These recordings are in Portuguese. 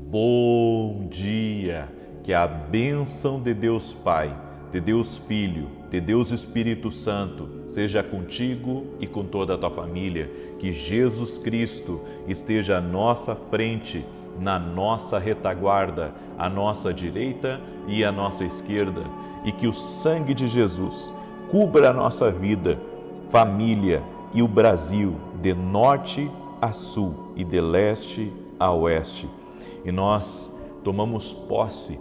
Bom dia! Que a bênção de Deus Pai, de Deus Filho, de Deus Espírito Santo seja contigo e com toda a tua família. Que Jesus Cristo esteja à nossa frente, na nossa retaguarda, à nossa direita e à nossa esquerda. E que o sangue de Jesus cubra a nossa vida, família e o Brasil de norte a sul e de leste a oeste. E nós tomamos posse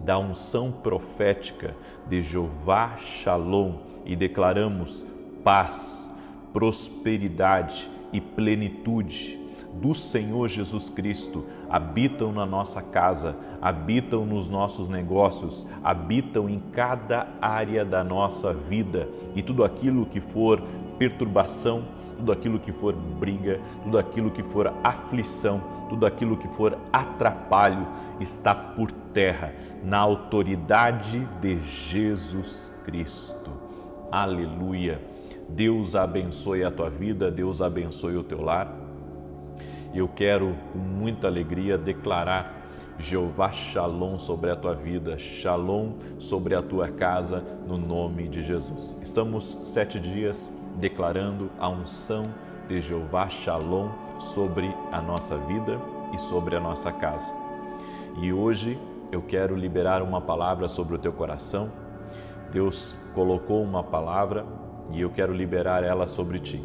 da unção profética de Jeová Shalom e declaramos paz, prosperidade e plenitude do Senhor Jesus Cristo habitam na nossa casa, habitam nos nossos negócios, habitam em cada área da nossa vida, e tudo aquilo que for perturbação, tudo aquilo que for briga, tudo aquilo que for aflição, tudo aquilo que for atrapalho está por terra, na autoridade de Jesus Cristo. Aleluia! Deus abençoe a tua vida, Deus abençoe o teu lar. Eu quero com muita alegria declarar Jeová Shalom sobre a tua vida, Shalom sobre a tua casa, no nome de Jesus. Estamos 7 dias declarando a unção de Jeová Shalom sobre a nossa vida e sobre a nossa casa. E hoje eu quero liberar uma palavra sobre o teu coração. Deus colocou uma palavra e eu quero liberar ela sobre ti.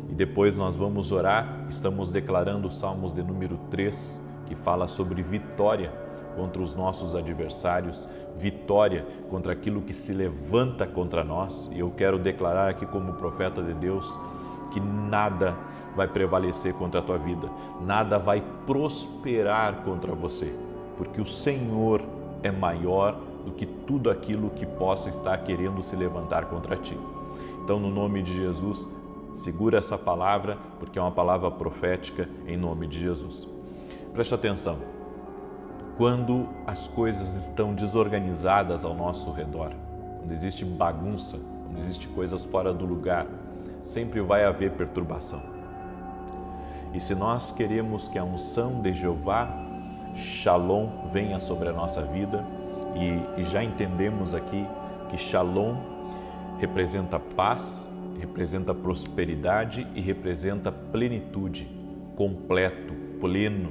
E depois nós vamos orar. Estamos declarando os Salmos de número 3, que fala sobre vitória contra os nossos adversários, vitória contra aquilo que se levanta contra nós. E eu quero declarar aqui como profeta de Deus que nada vai prevalecer contra a tua vida, nada vai prosperar contra você, porque o Senhor é maior do que tudo aquilo que possa estar querendo se levantar contra ti. Então, no nome de Jesus, segura essa palavra, porque é uma palavra profética em nome de Jesus. Preste atenção. Quando as coisas estão desorganizadas ao nosso redor, quando existe bagunça, quando existe coisas fora do lugar, sempre vai haver perturbação. E se nós queremos que a unção de Jeová Shalom venha sobre a nossa vida, e já entendemos aqui que Shalom representa paz, representa prosperidade e representa plenitude, completo, pleno.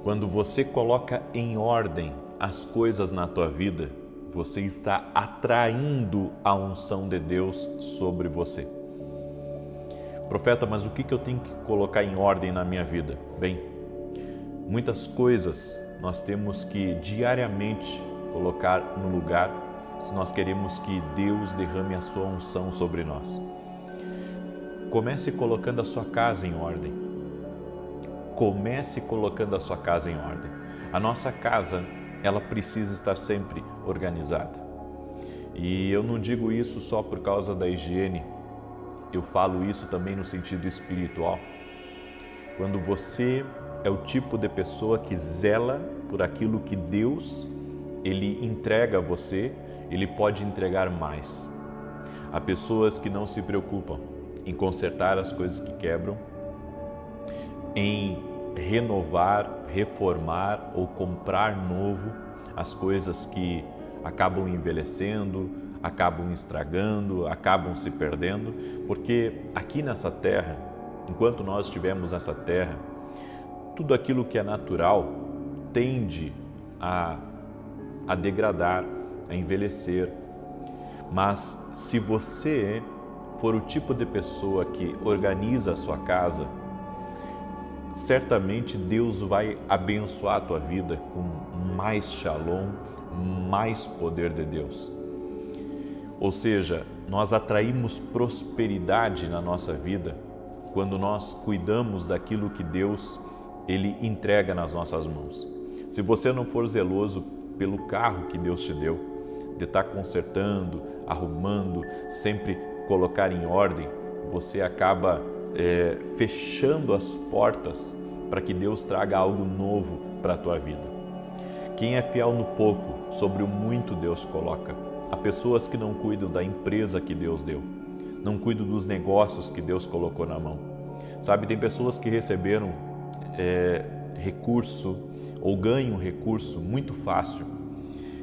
Quando você coloca em ordem as coisas na tua vida, você está atraindo a unção de Deus sobre você. Profeta, mas o que eu tenho que colocar em ordem na minha vida? Bem, muitas coisas nós temos que diariamente colocar no lugar se nós queremos que Deus derrame a sua unção sobre nós. Comece colocando a sua casa em ordem. Comece colocando a sua casa em ordem. A nossa casa, ela precisa estar sempre organizada. E eu não digo isso só por causa da higiene, eu falo isso também no sentido espiritual. Quando você é o tipo de pessoa que zela por aquilo que Deus, Ele entrega a você, Ele pode entregar mais. Há pessoas que não se preocupam em consertar as coisas que quebram, em renovar, reformar ou comprar novo as coisas que acabam envelhecendo, acabam estragando, acabam se perdendo, porque aqui nessa terra, enquanto nós estivermos nessa terra, tudo aquilo que é natural tende a degradar, a envelhecer. Mas se você for o tipo de pessoa que organiza a sua casa, certamente Deus vai abençoar a tua vida com mais shalom, mais poder de Deus. Ou seja, nós atraímos prosperidade na nossa vida quando nós cuidamos daquilo que Deus, Ele entrega nas nossas mãos. Se você não for zeloso pelo carro que Deus te deu, de estar consertando, arrumando, sempre colocar em ordem, você acaba fechando as portas para que Deus traga algo novo para a tua vida. Quem é fiel no pouco, sobre o muito Deus coloca. Há pessoas que não cuidam da empresa que Deus deu, não cuidam dos negócios que Deus colocou na mão. Sabe, tem pessoas que receberam recurso ou ganham recurso muito fácil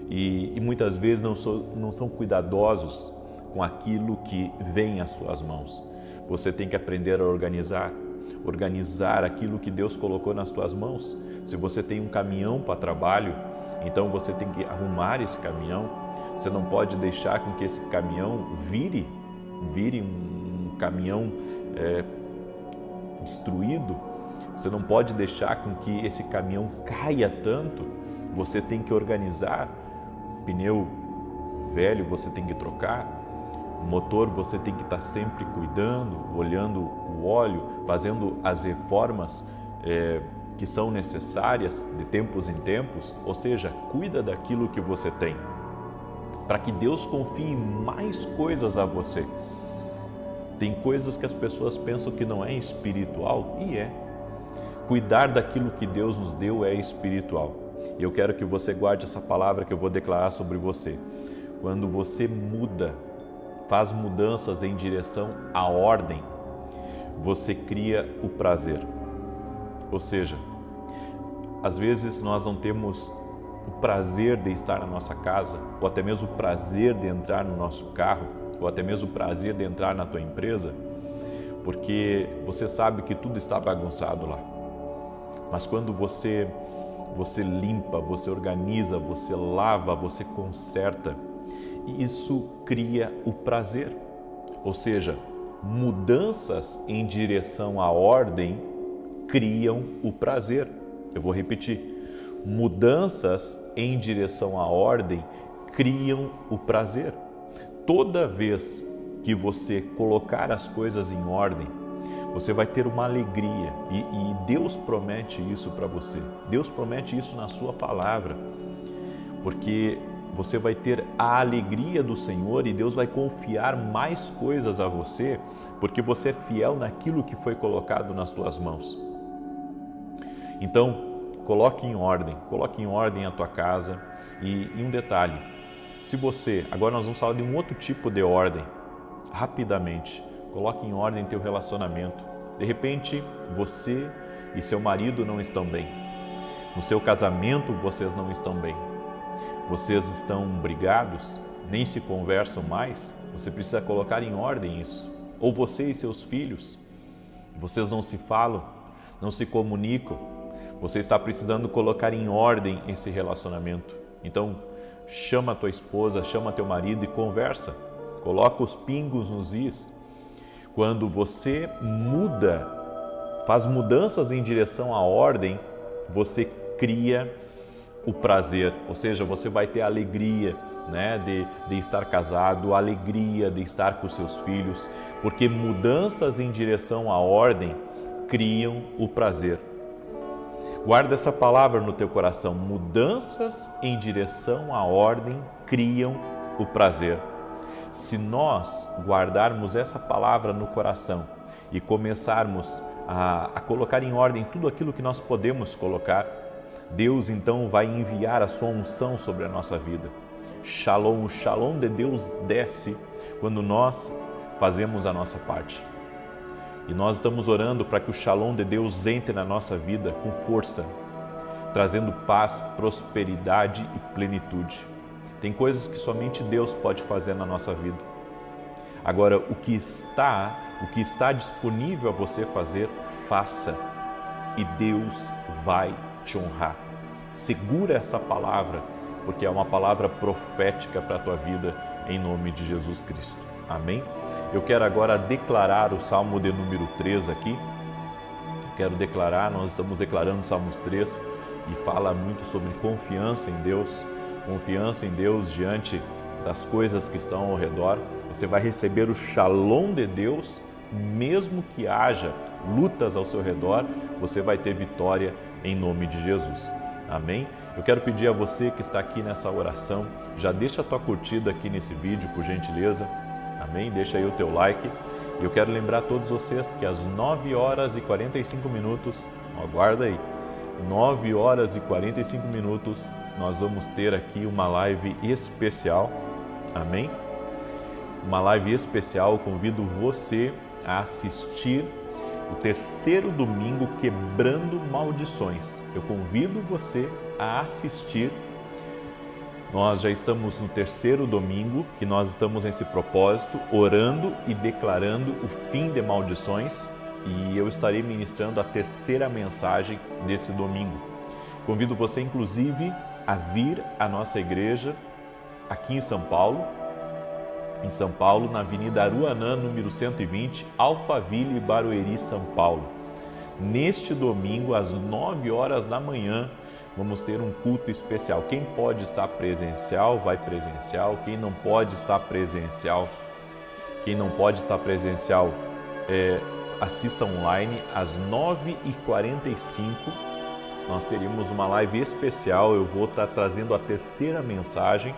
e muitas vezes não são cuidadosos com aquilo que vem às suas mãos. Você tem que aprender a organizar aquilo que Deus colocou nas tuas mãos. Se você tem um caminhão para trabalho, então você tem que arrumar esse caminhão. Você não pode deixar com que esse caminhão vire um caminhão destruído. Você não pode deixar com que esse caminhão caia tanto. Você tem que organizar. Pneu velho você tem que trocar. O motor você tem que estar sempre cuidando, olhando o óleo, fazendo as reformas que são necessárias de tempos em tempos. Ou seja, cuida daquilo que você tem, para que Deus confie mais coisas a você. Tem coisas que as pessoas pensam que não é espiritual e é. Cuidar daquilo que Deus nos deu é espiritual. E eu quero que você guarde essa palavra que eu vou declarar sobre você. Quando você faz mudanças em direção à ordem, você cria o prazer. Ou seja, às vezes nós não temos o prazer de estar na nossa casa, ou até mesmo o prazer de entrar no nosso carro, ou até mesmo o prazer de entrar na tua empresa, porque você sabe que tudo está bagunçado lá. Mas quando você limpa, você organiza, você lava, você conserta, isso cria o prazer. Ou seja, mudanças em direção à ordem criam o prazer. Eu vou repetir. Mudanças em direção à ordem criam o prazer. Toda vez que você colocar as coisas em ordem, você vai ter uma alegria e Deus promete isso para você. Deus promete isso na sua palavra, porque você vai ter a alegria do Senhor e Deus vai confiar mais coisas a você, porque você é fiel naquilo que foi colocado nas tuas mãos. Então, coloque em ordem a tua casa e um detalhe, agora nós vamos falar de um outro tipo de ordem, rapidamente, coloque em ordem teu relacionamento. De repente, você e seu marido não estão bem, no seu casamento vocês não estão bem, vocês estão brigados, nem se conversam mais, você precisa colocar em ordem isso. Ou você e seus filhos, vocês não se falam, não se comunicam, você está precisando colocar em ordem esse relacionamento. Então, chama a tua esposa, chama teu marido e conversa. Coloca os pingos nos is. Quando você faz mudanças em direção à ordem, você cria o prazer. Ou seja, você vai ter a alegria, né, de estar casado, a alegria de estar com seus filhos, porque mudanças em direção à ordem criam o prazer. Guarda essa palavra no teu coração. Mudanças em direção à ordem criam o prazer. Se nós guardarmos essa palavra no coração e começarmos a colocar em ordem tudo aquilo que nós podemos colocar, Deus então vai enviar a sua unção sobre a nossa vida. Shalom, o shalom de Deus desce quando nós fazemos a nossa parte. E nós estamos orando para que o shalom de Deus entre na nossa vida com força, trazendo paz, prosperidade e plenitude. Tem coisas que somente Deus pode fazer na nossa vida. Agora, o que está disponível a você fazer, faça. E Deus vai te honrar. Segura essa palavra, porque é uma palavra profética para a tua vida, em nome de Jesus Cristo. Amém? Eu quero agora declarar o Salmo de número 3 aqui. Nós estamos declarando o Salmos 3 e fala muito sobre confiança em Deus diante das coisas que estão ao redor. Você vai receber o shalom de Deus, mesmo que haja lutas ao seu redor, você vai ter vitória em nome de Jesus. Amém? Eu quero pedir a você que está aqui nessa oração, já deixa a tua curtida aqui nesse vídeo, por gentileza. Amém? Deixa aí o teu like. E eu quero lembrar a todos vocês que às 9 horas e 45 minutos, aguarda aí, 9 horas e 45 minutos, nós vamos ter aqui uma live especial. Amém? Uma live especial, eu convido você a assistir o terceiro domingo Quebrando Maldições. Eu convido você a assistir. Nós já estamos no terceiro domingo, que nós estamos nesse propósito, orando e declarando o fim de maldições, e eu estarei ministrando a terceira mensagem desse domingo. Convido você, inclusive, a vir à nossa igreja aqui em São Paulo, na Avenida Aruanã, número 120, Alphaville, Barueri, São Paulo. Neste domingo, às 9 horas da manhã, vamos ter um culto especial. Quem pode estar presencial, vai presencial. Quem não pode estar presencial, assista online às 9h45. Nós teríamos uma live especial. Eu vou estar trazendo a terceira mensagem,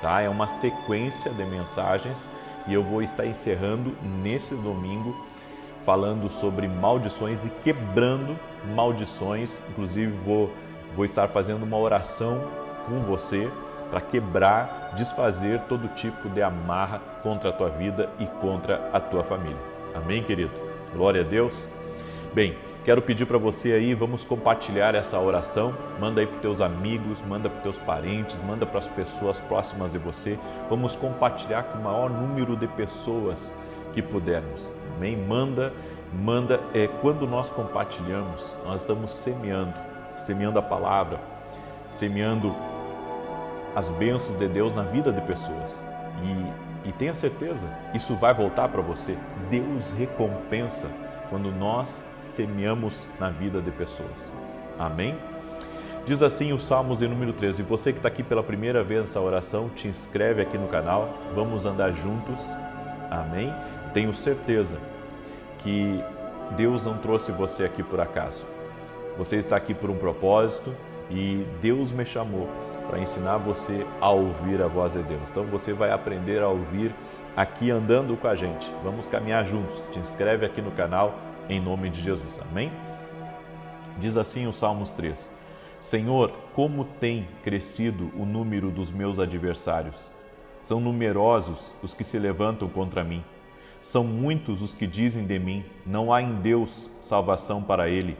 tá? É uma sequência de mensagens e eu vou estar encerrando nesse domingo falando sobre maldições e quebrando maldições. Inclusive vou estar fazendo uma oração com você para quebrar, desfazer todo tipo de amarra contra a tua vida e contra a tua família. Amém, querido? Glória a Deus. Bem, quero pedir para você aí, vamos compartilhar essa oração. Manda aí para os teus amigos, manda para os teus parentes, manda para as pessoas próximas de você. Vamos compartilhar com o maior número de pessoas que pudermos. Amém? Manda. Quando nós compartilhamos, nós estamos semeando a palavra, semeando as bênçãos de Deus na vida de pessoas. E tenha certeza, isso vai voltar para você. Deus recompensa quando nós semeamos na vida de pessoas. Amém? Diz assim o Salmos de número 13. Você que está aqui pela primeira vez nessa oração, te inscreve aqui no canal. Vamos andar juntos. Amém? Tenho certeza que Deus não trouxe você aqui por acaso. Você está aqui por um propósito e Deus me chamou para ensinar você a ouvir a voz de Deus. Então você vai aprender a ouvir aqui andando com a gente. Vamos caminhar juntos. Te inscreve aqui no canal em nome de Jesus. Amém? Diz assim o Salmos 3. Senhor, como tem crescido o número dos meus adversários. São numerosos os que se levantam contra mim. São muitos os que dizem de mim, não há em Deus salvação para ele.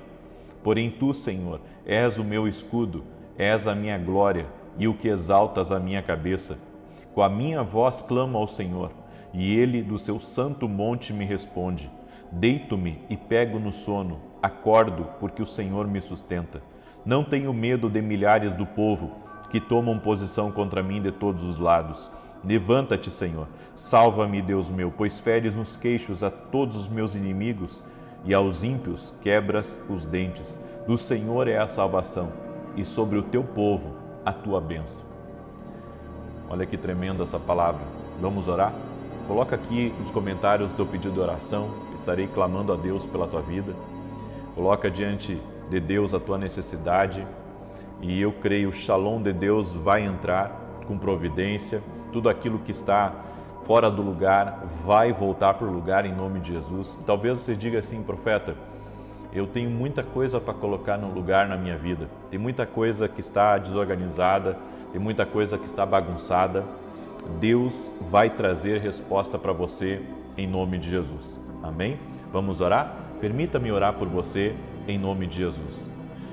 Porém tu, Senhor, és o meu escudo, és a minha glória e o que exaltas a minha cabeça. Com a minha voz clamo ao Senhor, e ele do seu santo monte me responde. Deito-me e pego no sono, acordo porque o Senhor me sustenta. Não tenho medo de milhares do povo que tomam posição contra mim de todos os lados. Levanta-te, Senhor, salva-me, Deus meu, pois feres nos queixos a todos os meus inimigos e aos ímpios quebras os dentes. Do Senhor é a salvação e sobre o teu povo a tua bênção. Olha que tremenda essa palavra. Vamos orar? Coloca aqui nos comentários o teu pedido de oração. Estarei clamando a Deus pela tua vida. Coloca diante de Deus a tua necessidade e eu creio o Shalom de Deus vai entrar com providência. Tudo aquilo que está fora do lugar vai voltar para o lugar em nome de Jesus. Talvez você diga assim, profeta, eu tenho muita coisa para colocar no lugar na minha vida. Tem muita coisa que está desorganizada, tem muita coisa que está bagunçada. Deus vai trazer resposta para você em nome de Jesus. Amém? Vamos orar? Permita-me orar por você em nome de Jesus.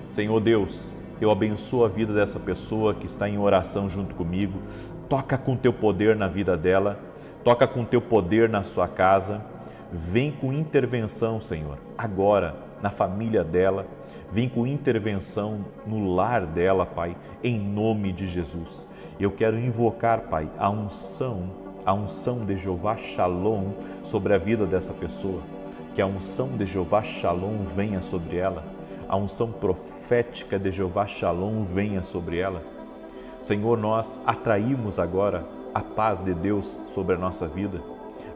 Senhor Deus, eu abençoo a vida dessa pessoa que está em oração junto comigo. Toca com teu poder na vida dela, toca com teu poder na sua casa. Vem com intervenção, Senhor, agora na família dela. Vem com intervenção no lar dela, Pai, em nome de Jesus. Eu quero invocar, Pai, a unção de Jeová Shalom sobre a vida dessa pessoa. Que a unção de Jeová Shalom venha sobre ela. A unção profética de Jeová Shalom venha sobre ela. Senhor, nós atraímos agora a paz de Deus sobre a nossa vida,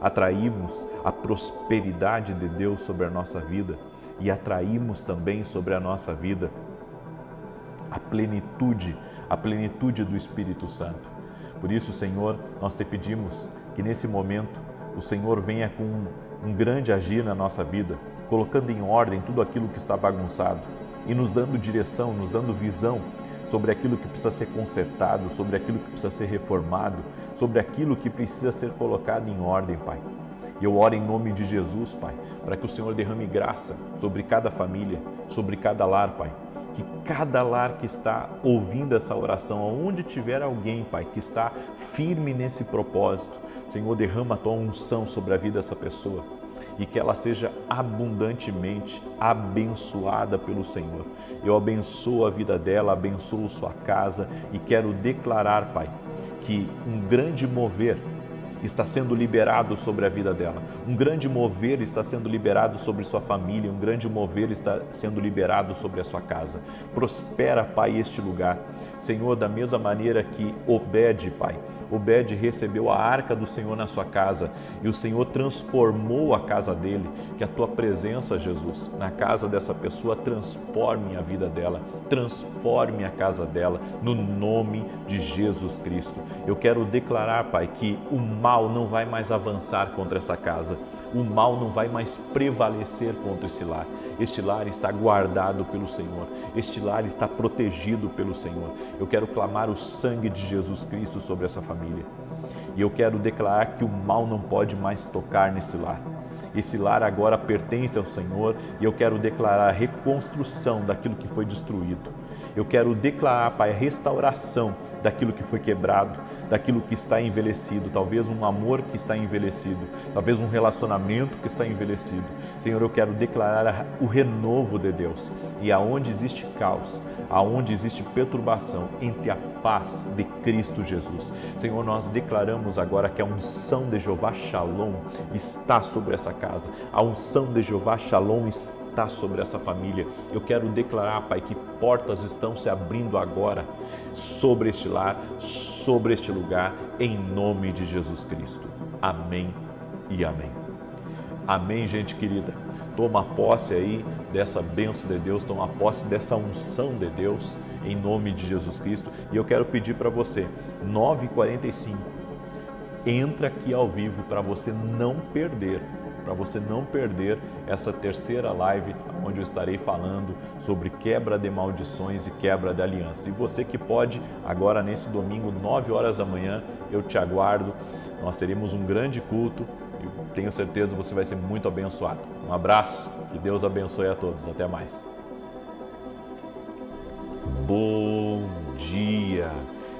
atraímos a prosperidade de Deus sobre a nossa vida e atraímos também sobre a nossa vida a plenitude do Espírito Santo. Por isso, Senhor, nós te pedimos que nesse momento o Senhor venha com um grande agir na nossa vida, colocando em ordem tudo aquilo que está bagunçado e nos dando direção, nos dando visão sobre aquilo que precisa ser consertado, sobre aquilo que precisa ser reformado, sobre aquilo que precisa ser colocado em ordem, Pai. E eu oro em nome de Jesus, Pai, para que o Senhor derrame graça sobre cada família, sobre cada lar, Pai. Que cada lar que está ouvindo essa oração, aonde tiver alguém, Pai, que está firme nesse propósito, Senhor, derrama a Tua unção sobre a vida dessa pessoa e que ela seja abundantemente abençoada pelo Senhor. Eu abençoo a vida dela, abençoo sua casa e quero declarar, Pai, que um grande mover está sendo liberado sobre a vida dela. Um grande mover está sendo liberado sobre sua família, um grande mover está sendo liberado sobre a sua casa. Prospera, Pai, este lugar. Senhor, da mesma maneira que Obed, Pai, Obed recebeu a arca do Senhor na sua casa e o Senhor transformou a casa dele, que a Tua presença, Jesus, na casa dessa pessoa transforme a vida dela, transforme a casa dela, no nome de Jesus Cristo. Eu quero declarar, Pai, que o mal não vai mais avançar contra essa casa, o mal não vai mais prevalecer contra esse lar. Este lar está guardado pelo Senhor, este lar está protegido pelo Senhor. Eu quero clamar o sangue de Jesus Cristo sobre essa família e eu quero declarar que o mal não pode mais tocar nesse lar. Esse lar agora pertence ao Senhor e eu quero declarar a reconstrução daquilo que foi destruído. Eu quero declarar, Pai, a restauração daquilo que foi quebrado, daquilo que está envelhecido, talvez um amor que está envelhecido, talvez um relacionamento que está envelhecido. Senhor, eu quero declarar o renovo de Deus e aonde existe caos, aonde existe perturbação, entre a paz de Cristo Jesus. Senhor, nós declaramos agora que a unção de Jeová Shalom está sobre essa casa, a unção de Jeová Shalom está sobre essa família. Eu quero declarar, Pai, que portas estão se abrindo agora sobre este lar, sobre este lugar, em nome de Jesus Cristo. Amém e amém. Amém, gente querida. Toma posse aí dessa bênção de Deus, toma posse dessa unção de Deus, em nome de Jesus Cristo. E eu quero pedir para você, 9h45, entra aqui ao vivo para você não perder essa terceira live, onde eu estarei falando sobre quebra de maldições e quebra de aliança. E você que pode, agora nesse domingo, 9 horas da manhã, eu te aguardo. Nós teremos um grande culto e tenho certeza que você vai ser muito abençoado. Um abraço, que Deus abençoe a todos. Até mais. Bom dia!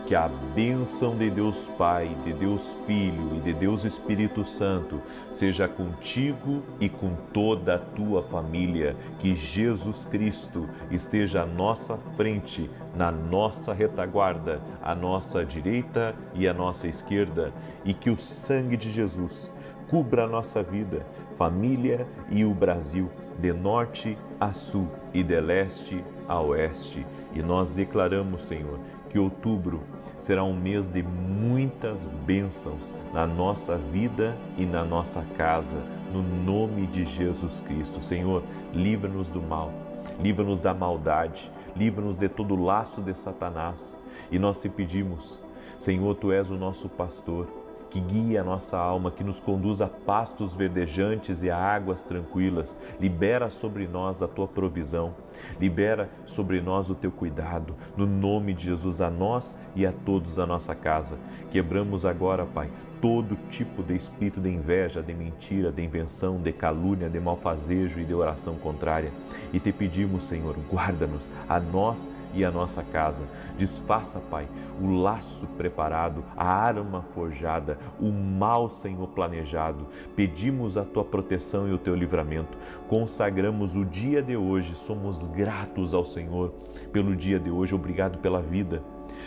Que a bênção de Deus Pai, de Deus Filho e de Deus Espírito Santo seja contigo e com toda a tua família. Que Jesus Cristo esteja à nossa frente, na nossa retaguarda, à nossa direita e à nossa esquerda. E que o sangue de Jesus cubra a nossa vida, família e o Brasil, de norte a sul e de leste a oeste. E nós declaramos, Senhor, que outubro será um mês de muitas bênçãos na nossa vida e na nossa casa, no nome de Jesus Cristo. Senhor, livra-nos do mal, livra-nos da maldade, livra-nos de todo o laço de Satanás. E nós te pedimos, Senhor, Tu és o nosso pastor, que guia a nossa alma, que nos conduz a pastos verdejantes e a águas tranquilas. Libera sobre nós da Tua provisão, libera sobre nós o Teu cuidado, no nome de Jesus, a nós e a todos da nossa casa. Quebramos agora, Pai, todo tipo de espírito de inveja, de mentira, de invenção, de calúnia, de malfazejo e de oração contrária. E te pedimos, Senhor, guarda-nos, a nós e a nossa casa. Desfaça, Pai, o laço preparado, a arma forjada, o mal, Senhor, planejado. Pedimos a Tua proteção e o Teu livramento. Consagramos o dia de hoje. Somos gratos ao Senhor pelo dia de hoje. Obrigado pela vida.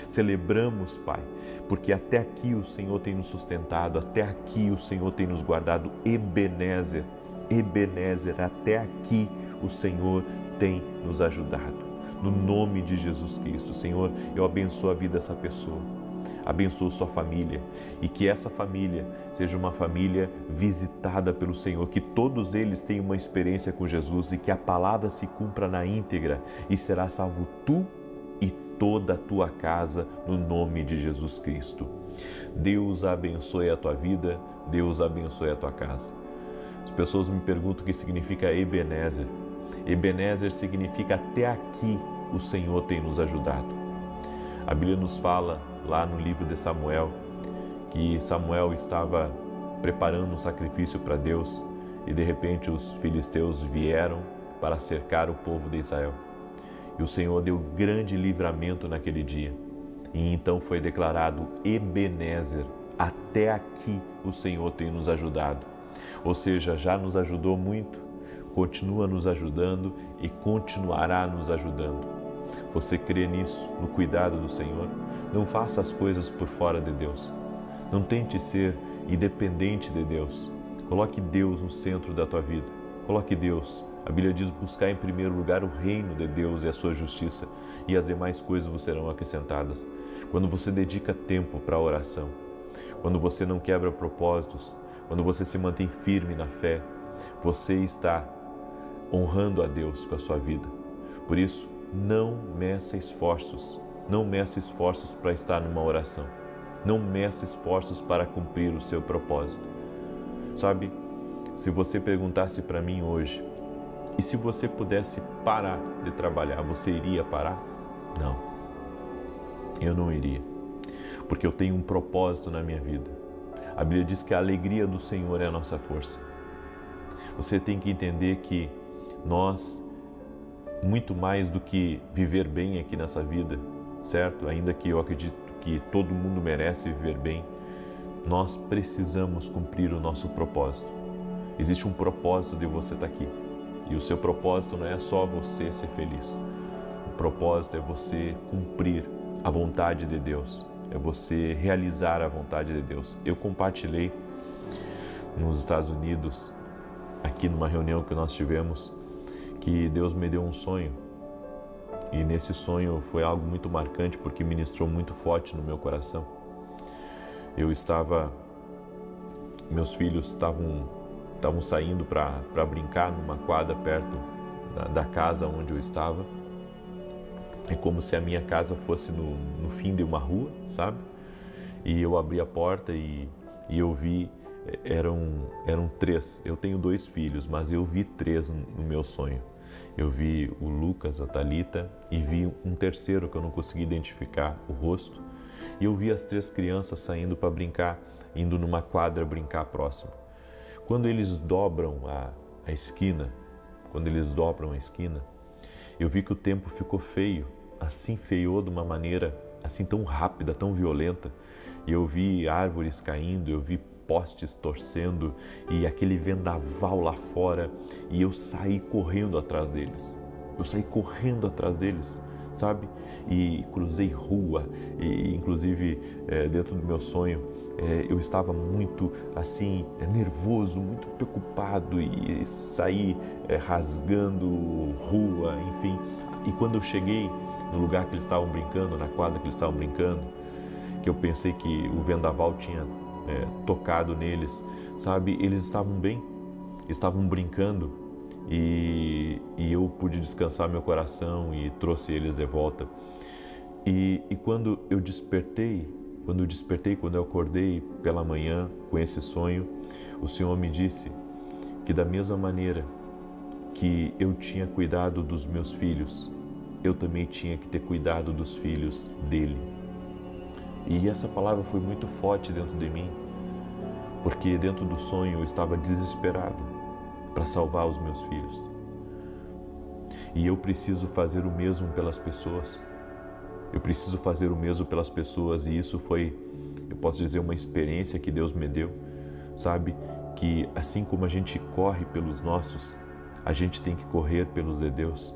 Celebramos, Pai, porque até aqui o Senhor tem nos sustentado, até aqui o Senhor tem nos guardado. Ebenezer, Ebenezer, até aqui o Senhor tem nos ajudado. No nome de Jesus Cristo, Senhor, eu abençoo a vida dessa pessoa. Abençoa sua família e que essa família seja uma família visitada pelo Senhor, que todos eles tenham uma experiência com Jesus e que a palavra se cumpra na íntegra e será salvo tu e toda a tua casa, no nome de Jesus Cristo. Deus abençoe a tua vida, Deus abençoe a tua casa. As pessoas me perguntam o que significa Ebenezer. Ebenezer significa até aqui o Senhor tem nos ajudado. A Bíblia nos fala lá no livro de Samuel, que Samuel estava preparando um sacrifício para Deus e de repente os filisteus vieram para cercar o povo de Israel. E o Senhor deu grande livramento naquele dia. E então foi declarado Ebenezer, até aqui o Senhor tem nos ajudado. Ou seja, já nos ajudou muito, continua nos ajudando e continuará nos ajudando. Você crê nisso, no cuidado do Senhor? Não faça as coisas por fora de Deus. Não tente ser independente de Deus. Coloque Deus no centro da tua vida. Coloque Deus. A Bíblia diz: buscar em primeiro lugar o reino de Deus e a sua justiça, e as demais coisas vos serão acrescentadas. Quando você dedica tempo para a oração, quando você não quebra propósitos, quando você se mantém firme na fé, você está honrando a Deus com a sua vida. Por isso, não meça esforços. Não meça esforços para estar numa oração. Não meça esforços para cumprir o seu propósito. Sabe, se você perguntasse para mim hoje, e se você pudesse parar de trabalhar, você iria parar? Não, eu não iria, porque eu tenho um propósito na minha vida. A Bíblia diz que a alegria do Senhor é a nossa força. Você tem que entender que nós, muito mais do que viver bem aqui nessa vida, certo? Ainda que eu acredito que todo mundo merece viver bem, nós precisamos cumprir o nosso propósito. Existe um propósito de você estar aqui. E o seu propósito não é só você ser feliz. O propósito é você cumprir a vontade de Deus. É você realizar a vontade de Deus. Eu compartilhei nos Estados Unidos, aqui numa reunião que nós tivemos, que Deus me deu um sonho. E nesse sonho foi algo muito marcante, porque ministrou muito forte no meu coração. Meus filhos estavam saindo para brincar numa quadra perto da casa onde eu estava. É como se a minha casa fosse no fim de uma rua, sabe? E eu abri a porta e eu vi, eram 3. Eu tenho 2 filhos, mas eu vi 3 no meu sonho. Eu vi o Lucas, a Thalita, e vi um terceiro que eu não consegui identificar o rosto. E eu vi as 3 crianças saindo para brincar, indo numa quadra brincar próximo. Quando eles dobram a esquina, eu vi que o tempo ficou feio, assim feiou de uma maneira assim tão rápida, tão violenta. E eu vi árvores caindo, eu vi postes torcendo e aquele vendaval lá fora, e eu saí correndo atrás deles. Sabe? E cruzei rua, e inclusive dentro do meu sonho, eu estava muito assim, nervoso, muito preocupado, e saí rasgando rua, enfim. E quando eu cheguei no lugar que eles estavam brincando, na quadra que eles estavam brincando, que eu pensei que o vendaval tinha tocado neles, sabe? Eles estavam bem, estavam brincando, e eu pude descansar meu coração e trouxe eles de volta. E quando eu acordei pela manhã com esse sonho, o Senhor me disse que da mesma maneira que eu tinha cuidado dos meus filhos, eu também tinha que ter cuidado dos filhos dele. E essa palavra foi muito forte dentro de mim, porque dentro do sonho eu estava desesperado para salvar os meus filhos. E eu preciso fazer o mesmo pelas pessoas. E isso foi, eu posso dizer, uma experiência que Deus me deu, sabe? Que assim como a gente corre pelos nossos, a gente tem que correr pelos de Deus.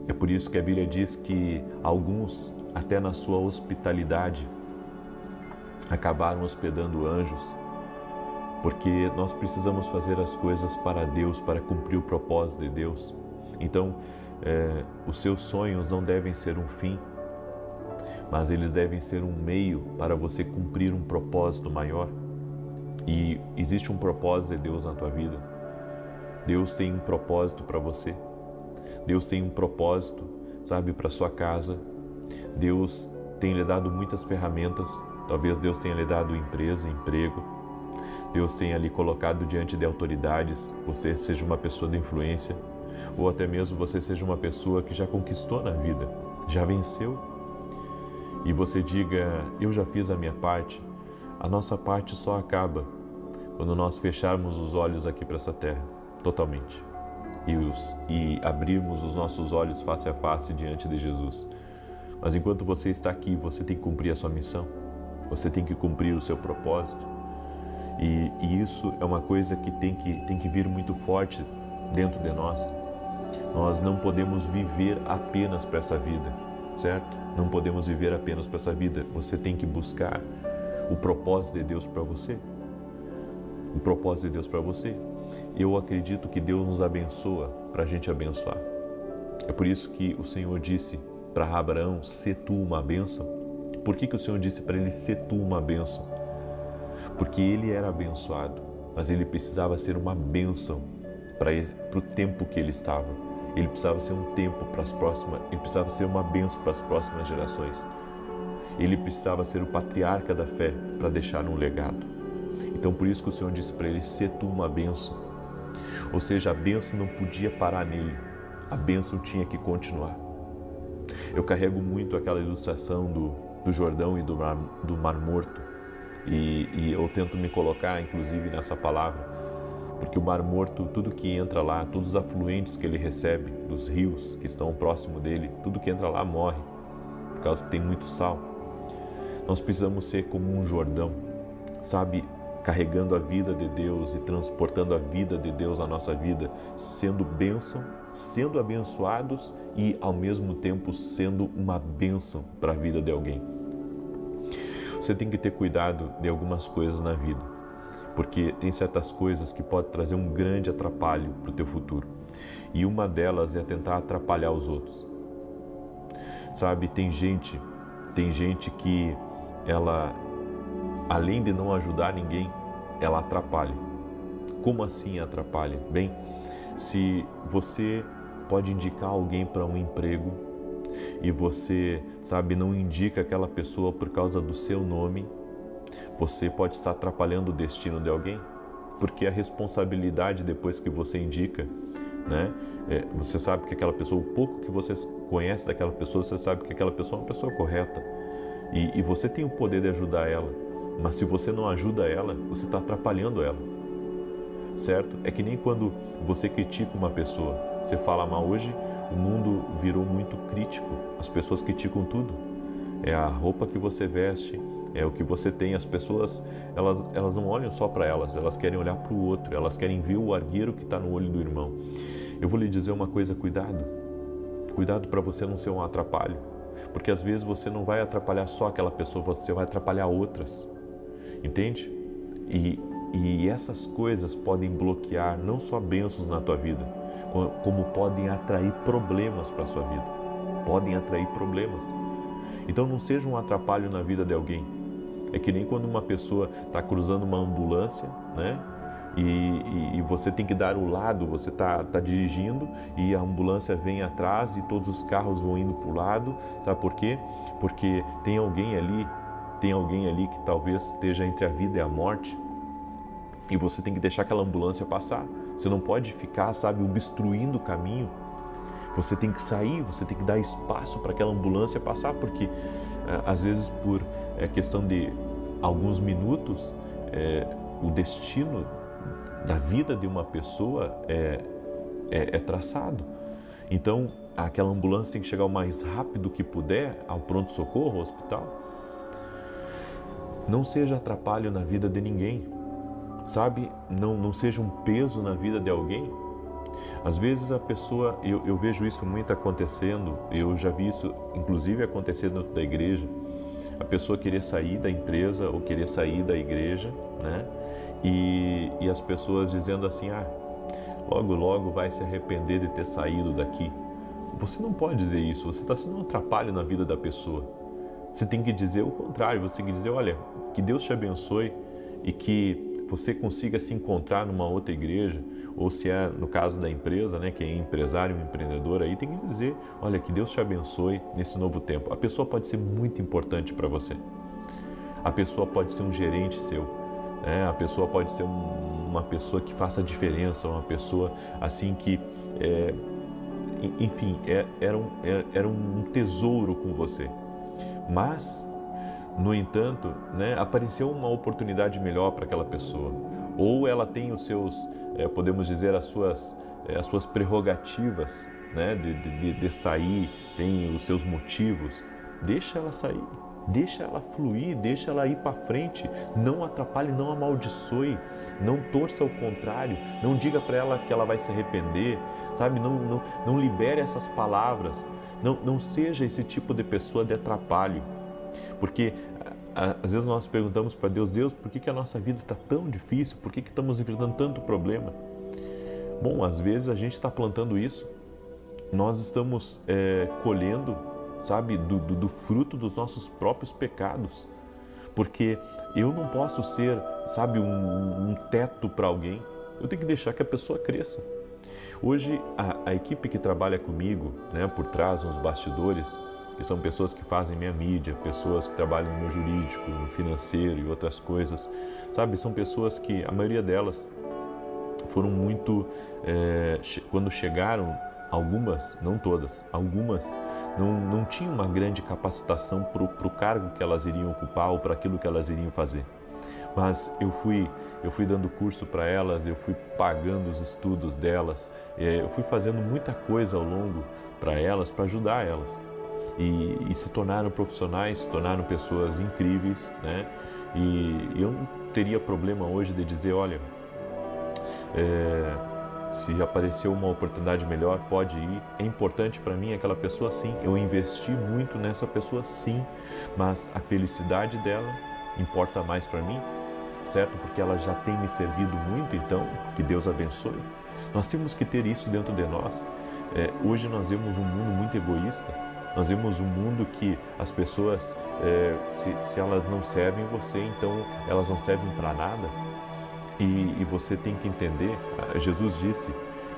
É por isso que a Bíblia diz que alguns, até na sua hospitalidade, acabaram hospedando anjos, porque nós precisamos fazer as coisas para Deus, para cumprir o propósito de Deus. Então, os seus sonhos não devem ser um fim, mas eles devem ser um meio para você cumprir um propósito maior. E existe um propósito de Deus na tua vida. Deus tem um propósito para você. Deus tem um propósito, sabe, para sua casa. Deus tem lhe dado muitas ferramentas. Talvez Deus tenha lhe dado empresa, emprego. Deus tenha lhe colocado diante de autoridades. Você seja uma pessoa de influência, ou até mesmo você seja uma pessoa que já conquistou na vida, já venceu. E você diga: eu já fiz a minha parte, A nossa parte só acaba quando nós fecharmos os olhos aqui para essa terra, totalmente, e abrirmos os nossos olhos face a face diante de Jesus. Mas enquanto você está aqui, você tem que cumprir a sua missão, você tem que cumprir o seu propósito, e isso é uma coisa que tem que vir muito forte dentro de nós. Nós não podemos viver apenas para essa vida, certo? Não podemos viver apenas para essa vida. Você tem que buscar o propósito de Deus para você. O propósito de Deus para você. Eu acredito que Deus nos abençoa para a gente abençoar. É por isso que o Senhor disse para Abraão: "Sê tu uma bênção". Por que o Senhor disse para ele: "Sê tu uma bênção"? Porque ele era abençoado, mas ele precisava ser uma bênção para o tempo que ele estava. Ele precisava ser um tempo para as próximas, ele precisava ser uma bênção para as próximas gerações. Ele precisava ser o patriarca da fé para deixar um legado. Então por isso que o Senhor disse para ele: "Sê tu uma bênção". Ou seja, a bênção não podia parar nele, a bênção tinha que continuar. Eu carrego muito aquela ilustração do Jordão e do Mar Morto, e eu tento me colocar inclusive nessa palavra, porque o Mar Morto, tudo que entra lá, todos os afluentes que ele recebe dos rios que estão próximo dele, tudo que entra lá morre, por causa que tem muito sal. Nós precisamos ser como um Jordão, sabe, carregando a vida de Deus e transportando a vida de Deus na nossa vida, sendo bênção, sendo abençoados e ao mesmo tempo sendo uma bênção para a vida de alguém. Você tem que ter cuidado de algumas coisas na vida, porque tem certas coisas que podem trazer um grande atrapalho para o teu futuro. E uma delas é tentar atrapalhar os outros. Sabe, tem gente que ela, além de não ajudar ninguém, ela atrapalha. Como assim atrapalha? Bem, se você pode indicar alguém para um emprego e você, sabe, não indica aquela pessoa por causa do seu nome, você pode estar atrapalhando o destino de alguém, porque a responsabilidade depois que você indica, né? Você sabe que aquela pessoa, o pouco que você conhece daquela pessoa, você sabe que aquela pessoa é uma pessoa correta e você tem o poder de ajudar ela, mas se você não ajuda ela, você está atrapalhando ela, certo? É que nem quando você critica uma pessoa, você fala mal. Hoje o mundo virou muito crítico, as pessoas criticam tudo, é a roupa que você veste, é o que você tem. As pessoas, elas não olham só para elas querem olhar para o outro, elas querem ver o argueiro que está no olho do irmão. Eu vou lhe dizer uma coisa: cuidado para você não ser um atrapalho, porque às vezes você não vai atrapalhar só aquela pessoa, você vai atrapalhar outras, entende? E essas coisas podem bloquear não só bênçãos na tua vida, como podem atrair problemas para a sua vida, podem atrair problemas. Então não seja um atrapalho na vida de alguém. É que nem quando uma pessoa está cruzando uma ambulância, né? E você tem que dar o lado, você está dirigindo e a ambulância vem atrás e todos os carros vão indo para o lado. Sabe por quê? Porque tem alguém ali que talvez esteja entre a vida e a morte, e você tem que deixar aquela ambulância passar. Você não pode ficar, sabe, obstruindo o caminho. Você tem que sair, você tem que dar espaço para aquela ambulância passar, porque às vezes por questão de alguns minutos, o destino da vida de uma pessoa é traçado. Então aquela ambulância tem que chegar o mais rápido que puder ao pronto-socorro, ao hospital. Não seja atrapalho na vida de ninguém, sabe? Não seja um peso na vida de alguém. Às vezes a pessoa, eu vejo isso muito acontecendo, eu já vi isso inclusive acontecer dentro da igreja, a pessoa querer sair da empresa ou querer sair da igreja, né? E as pessoas dizendo assim: logo vai se arrepender de ter saído daqui. Você não pode dizer isso, você está sendo um atrapalho na vida da pessoa. Você tem que dizer o contrário, você tem que dizer: olha, que Deus te abençoe e que você consiga se encontrar numa outra igreja, ou se é no caso da empresa, né, que é empresário, empreendedor, aí tem que dizer: olha, que Deus te abençoe nesse novo tempo. A pessoa pode ser muito importante para você, a pessoa pode ser um gerente seu, né? A pessoa pode ser uma pessoa que faça diferença, uma pessoa assim que, enfim, era um tesouro com você. Mas No entanto, né, apareceu uma oportunidade melhor para aquela pessoa. Ou ela tem os seus, podemos dizer, as suas prerrogativas, né, de sair, tem os seus motivos. Deixa ela sair, deixa ela fluir, deixa ela ir para frente. Não atrapalhe, não amaldiçoe, não torça ao contrário, não diga para ela que ela vai se arrepender, sabe? Não libere essas palavras, não seja esse tipo de pessoa de atrapalho. Porque às vezes nós perguntamos para Deus, por que a nossa vida está tão difícil? Por que estamos enfrentando tanto problema? Bom, às vezes a gente está plantando isso, nós estamos colhendo, sabe, do fruto dos nossos próprios pecados. Porque eu não posso ser, sabe, um teto para alguém, eu tenho que deixar que a pessoa cresça. Hoje, a equipe que trabalha comigo, né, por trás, nos bastidores, que são pessoas que fazem minha mídia, pessoas que trabalham no meu jurídico, no financeiro e outras coisas, sabe? São pessoas que, a maioria delas, foram muito, quando chegaram, algumas, não todas, algumas não tinham uma grande capacitação para o cargo que elas iriam ocupar ou para aquilo que elas iriam fazer. Mas eu fui dando curso para elas, eu fui pagando os estudos delas, eu fui fazendo muita coisa ao longo para elas, para ajudar elas. E se tornaram profissionais, se tornaram pessoas incríveis, né? E eu não teria problema hoje de dizer, olha, se apareceu uma oportunidade melhor, pode ir. É importante para mim aquela pessoa, sim. Eu investi muito nessa pessoa, sim. Mas a felicidade dela importa mais para mim, certo? Porque ela já tem me servido muito, então que Deus abençoe. Nós temos que ter isso dentro de nós. Hoje nós vemos um mundo muito egoísta. Nós vemos um mundo que as pessoas, se elas não servem você, então elas não servem para nada. E você tem que entender, Jesus disse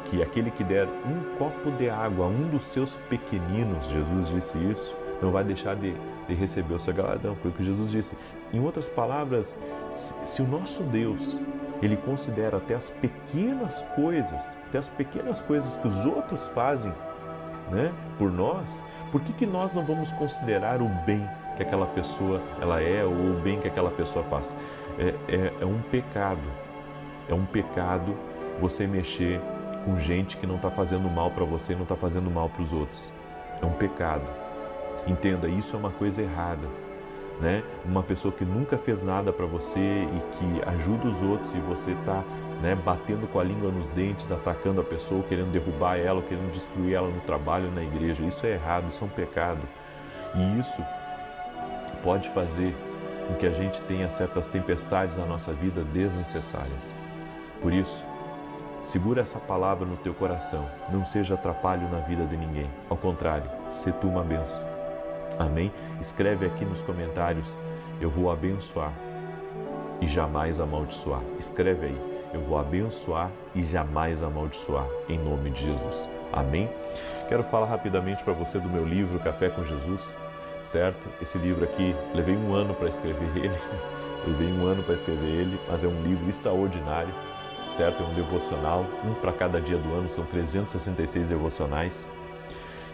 que aquele que der um copo de água a um dos seus pequeninos, Jesus disse isso, não vai deixar de receber o seu galardão, foi o que Jesus disse. Em outras palavras, se o nosso Deus, Ele considera até as pequenas coisas que os outros fazem, né, por nós, por que nós não vamos considerar o bem que aquela pessoa ela ou o bem que aquela pessoa faz? É um pecado você mexer com gente que não está fazendo mal para você, não está fazendo mal para os outros. É um pecado. Entenda, isso é uma coisa errada, né? Uma pessoa que nunca fez nada para você e que ajuda os outros e você está, né, batendo com a língua nos dentes, atacando a pessoa, querendo derrubar ela, querendo destruir ela no trabalho, na igreja. Isso é errado, isso é um pecado. E isso pode fazer com que a gente tenha certas tempestades na nossa vida desnecessárias. Por isso, segura essa palavra no teu coração. Não seja atrapalho na vida de ninguém. Ao contrário, se tu uma bênção. Amém? Escreve aqui nos comentários, eu vou abençoar e jamais amaldiçoar. Escreve aí, eu vou abençoar e jamais amaldiçoar, em nome de Jesus. Amém? Quero falar rapidamente para você do meu livro Café com Jesus, certo? Esse livro aqui, levei um ano para escrever ele, mas é um livro extraordinário, certo? É um devocional, um para cada dia do ano, são 366 devocionais,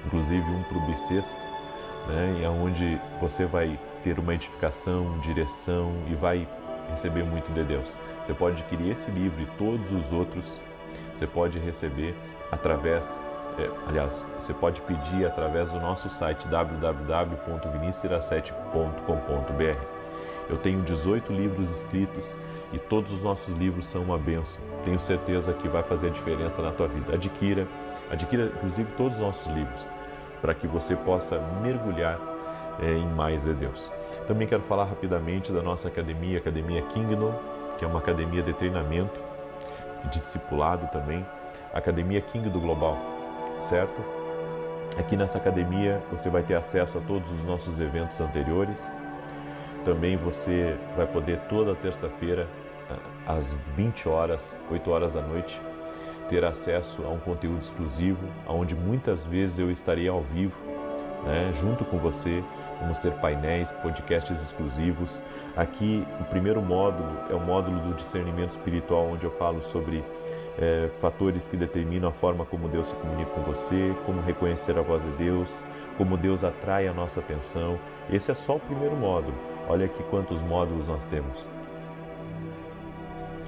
inclusive um para o bissexto, né? E onde você vai ter uma edificação, direção e vai receber muito de Deus. Você pode adquirir esse livro e todos os outros, você pode receber através, você pode pedir através do nosso site www.vinicius17.com.br. Eu tenho 18 livros escritos e todos os nossos livros são uma bênção. Tenho certeza que vai fazer a diferença na tua vida. Adquira inclusive todos os nossos livros, para que você possa mergulhar em mais de Deus. Também quero falar rapidamente da nossa academia, Academia Kingdom, que é uma academia de treinamento, discipulado também, Academia Kingdom Global, certo? Aqui nessa academia você vai ter acesso a todos os nossos eventos anteriores. Também você vai poder toda terça-feira, às 20 horas, 8 horas da noite, ter acesso a um conteúdo exclusivo, onde muitas vezes eu estarei ao vivo, né, junto com você. Vamos ter painéis, podcasts exclusivos. Aqui o primeiro módulo é o módulo do discernimento espiritual, onde eu falo sobre fatores que determinam a forma como Deus se comunica com você, como reconhecer a voz de Deus, como Deus atrai a nossa atenção. Esse é só o primeiro módulo. Olha aqui quantos módulos nós temos.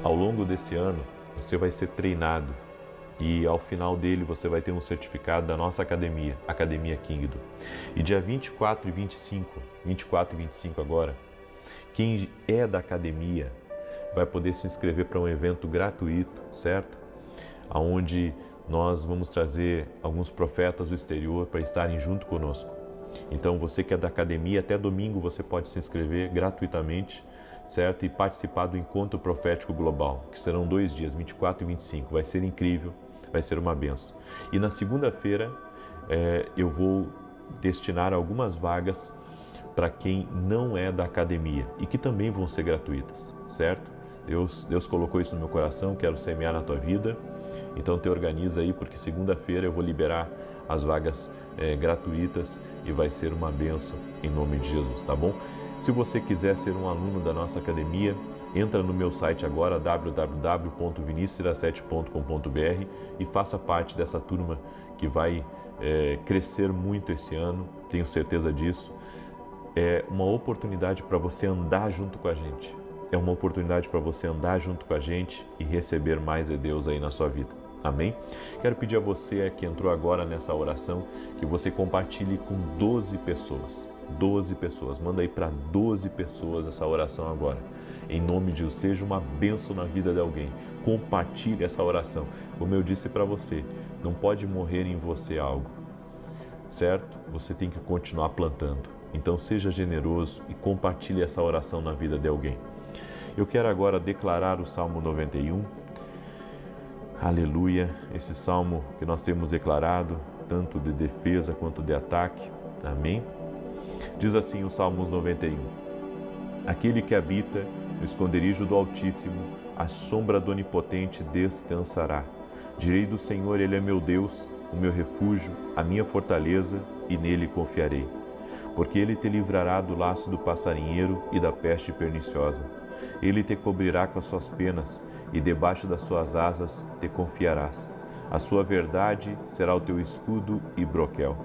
Ao longo desse ano, você vai ser treinado e ao final dele você vai ter um certificado da nossa academia, Academia Kingdom. E dia 24 e 25 agora, quem é da academia vai poder se inscrever para um evento gratuito, certo? Onde nós vamos trazer alguns profetas do exterior para estarem junto conosco. Então você que é da academia, até domingo você pode se inscrever gratuitamente, certo? E participar do Encontro Profético Global, que serão 2 dias, 24 e 25. Vai ser incrível, vai ser uma benção. E na segunda-feira eu vou destinar algumas vagas para quem não é da academia e que também vão ser gratuitas, certo? Deus colocou isso no meu coração, quero semear na tua vida. Então te organiza aí, porque segunda-feira eu vou liberar as vagas gratuitas e vai ser uma bênção em nome de Jesus, tá bom? Se você quiser ser um aluno da nossa academia, entra no meu site agora, www.vinicius17.com.br, e faça parte dessa turma que vai crescer muito esse ano, tenho certeza disso. É uma oportunidade para você andar junto com a gente. É uma oportunidade para você andar junto com a gente e receber mais de Deus aí na sua vida. Amém? Quero pedir a você que entrou agora nessa oração, que você compartilhe com 12 pessoas. 12 pessoas. Manda aí para 12 pessoas essa oração agora. Em nome de Deus, seja uma bênção na vida de alguém. Compartilhe essa oração. Como eu disse para você, não pode morrer em você algo, certo? Você tem que continuar plantando. Então seja generoso e compartilhe essa oração na vida de alguém. Eu quero agora declarar o Salmo 91. Aleluia, esse salmo que nós temos declarado, tanto de defesa quanto de ataque. Amém? Diz assim o Salmos 91. Aquele que habita no esconderijo do Altíssimo, à sombra do Onipotente descansará. Direi do Senhor, Ele é meu Deus, o meu refúgio, a minha fortaleza, e nele confiarei. Porque Ele te livrará do laço do passarinheiro e da peste perniciosa. Ele te cobrirá com as suas penas, e debaixo das suas asas te confiarás. A sua verdade será o teu escudo e broquel.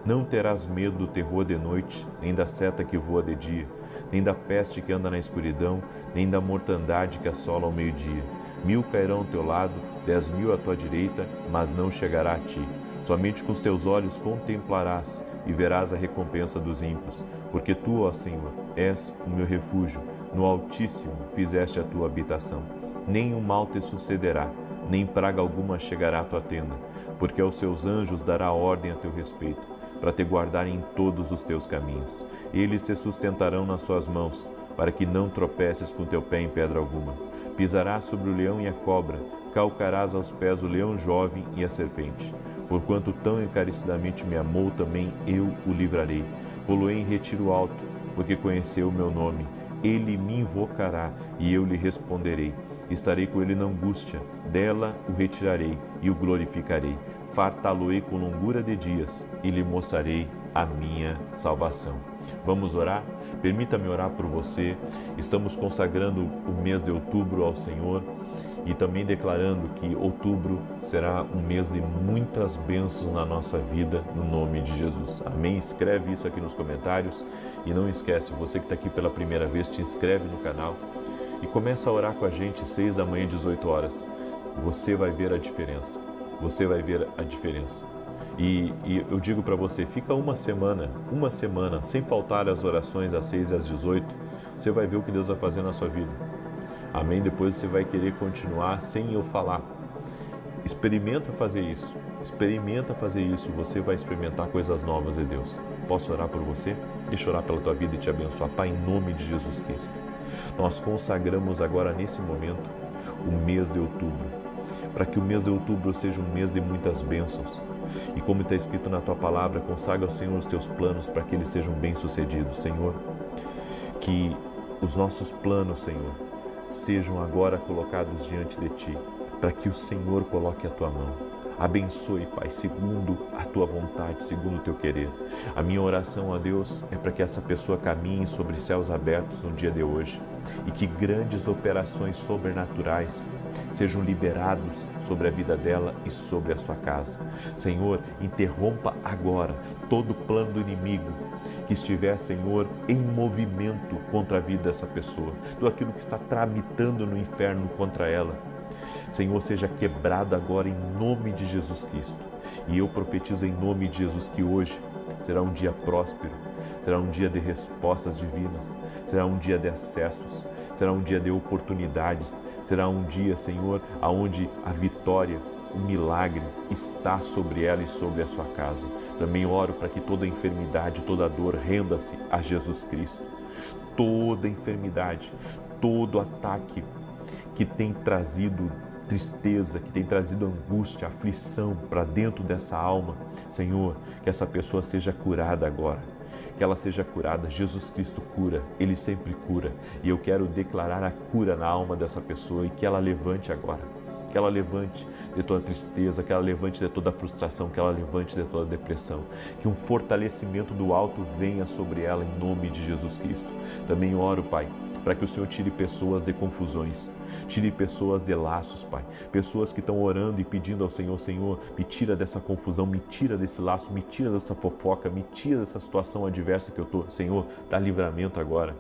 Não terás medo do terror de noite, nem da seta que voa de dia, nem da peste que anda na escuridão, nem da mortandade que assola ao meio-dia. 1000 cairão ao teu lado, 10.000 à tua direita, mas não chegará a ti. Somente com os teus olhos contemplarás e verás a recompensa dos ímpios, porque tu, ó Senhor, és o meu refúgio, no Altíssimo fizeste a tua habitação. Nenhum mal te sucederá, nem praga alguma chegará à tua tenda, porque aos seus anjos dará ordem a teu respeito, para te guardar em todos os teus caminhos. Eles te sustentarão nas suas mãos, para que não tropeces com teu pé em pedra alguma. Pisarás sobre o leão e a cobra, calcarás aos pés o leão jovem e a serpente. Porquanto tão encarecidamente me amou, também eu o livrarei. Pô-lo-ei em retiro alto, porque conheceu o meu nome. Ele me invocará e eu lhe responderei. Estarei com ele na angústia, dela o retirarei e o glorificarei. Fartá-lo-ei com longura de dias e lhe mostrarei a minha salvação. Vamos orar? Permita-me orar por você. Estamos consagrando o mês de outubro ao Senhor e também declarando que outubro será um mês de muitas bênçãos na nossa vida, no nome de Jesus. Amém? Escreve isso aqui nos comentários e não esquece, você que está aqui pela primeira vez, te inscreve no canal e começa a orar com a gente 6 da manhã, 18 horas. Você vai ver a diferença. Você vai ver a diferença. E eu digo para você, fica uma semana, sem faltar as orações às 6 e às 18, você vai ver o que Deus vai fazer na sua vida. Amém? Depois você vai querer continuar sem eu falar. Experimenta fazer isso, você vai experimentar coisas novas de Deus. Posso orar por você? Deixa eu orar pela tua vida e te abençoar. Pai, em nome de Jesus Cristo, nós consagramos agora nesse momento o mês de outubro, para que o mês de outubro seja um mês de muitas bênçãos. E como está escrito na tua palavra, consagra ao Senhor os teus planos para que eles sejam bem-sucedidos. Senhor, que os nossos planos, Senhor, sejam agora colocados diante de Ti, para que o Senhor coloque a Tua mão. Abençoe, Pai, segundo a Tua vontade, segundo o Teu querer. A minha oração a Deus é para que essa pessoa caminhe sobre céus abertos no dia de hoje. e que grandes operações sobrenaturais sejam liberados sobre a vida dela e sobre a sua casa. Senhor, interrompa agora todo plano do inimigo que estiver, Senhor, em movimento contra a vida dessa pessoa, tudo aquilo que está tramitando no inferno contra ela. Senhor, seja quebrado agora em nome de Jesus Cristo. E eu profetizo em nome de Jesus que hoje será um dia próspero, será um dia de respostas divinas, será um dia de acessos, será um dia de oportunidades, será um dia, Senhor, aonde a vitória, o milagre está sobre ela e sobre a sua casa. Também oro para que toda enfermidade, toda dor renda-se a Jesus Cristo. Toda enfermidade, todo ataque que tem trazido tristeza, que tem trazido angústia, aflição para dentro dessa alma, Senhor, que essa pessoa seja curada agora, que ela seja curada. Jesus Cristo cura, Ele sempre cura, e eu quero declarar a cura na alma dessa pessoa e que ela levante agora, que ela levante de toda tristeza, que ela levante de toda frustração, que ela levante de toda depressão, que um fortalecimento do alto venha sobre ela em nome de Jesus Cristo. Também oro, Pai, para que o Senhor tire pessoas de confusões, tire pessoas de laços, Pai, pessoas que estão orando e pedindo ao Senhor, Senhor, me tira dessa confusão, me tira desse laço, me tira dessa fofoca, me tira dessa situação adversa que eu estou, Senhor, dá livramento agora.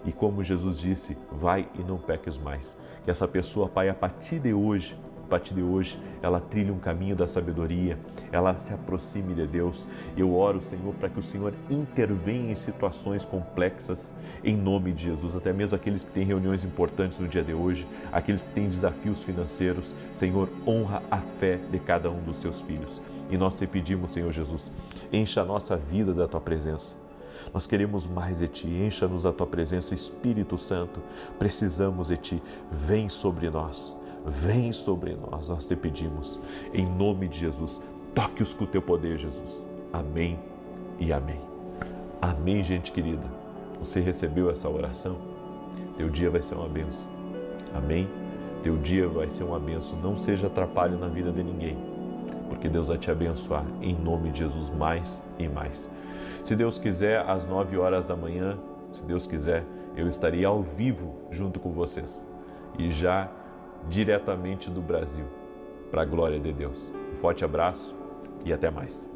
E como Jesus disse, vai e não peques mais. Que essa pessoa, Pai, a partir de hoje, ela trilhe um caminho da sabedoria, ela se aproxime de Deus. Eu oro, Senhor, para que o Senhor intervenha em situações complexas, em nome de Jesus, até mesmo aqueles que têm reuniões importantes no dia de hoje, aqueles que têm desafios financeiros. Senhor, honra a fé de cada um dos teus filhos. E nós te pedimos, Senhor Jesus, encha a nossa vida da tua presença. Nós queremos mais de Ti, encha-nos da Tua presença, Espírito Santo, precisamos de Ti, vem sobre nós, nós te pedimos, em nome de Jesus, toque-os com o Teu poder, Jesus, amém e amém. Amém, gente querida, você recebeu essa oração? Teu dia vai ser uma bênção, amém? Teu dia vai ser uma bênção, não seja atrapalho na vida de ninguém, porque Deus vai te abençoar, em nome de Jesus, mais e mais. Se Deus quiser, às 9 horas da manhã, se Deus quiser, eu estarei ao vivo junto com vocês. E já diretamente do Brasil, para a glória de Deus. Um forte abraço e até mais.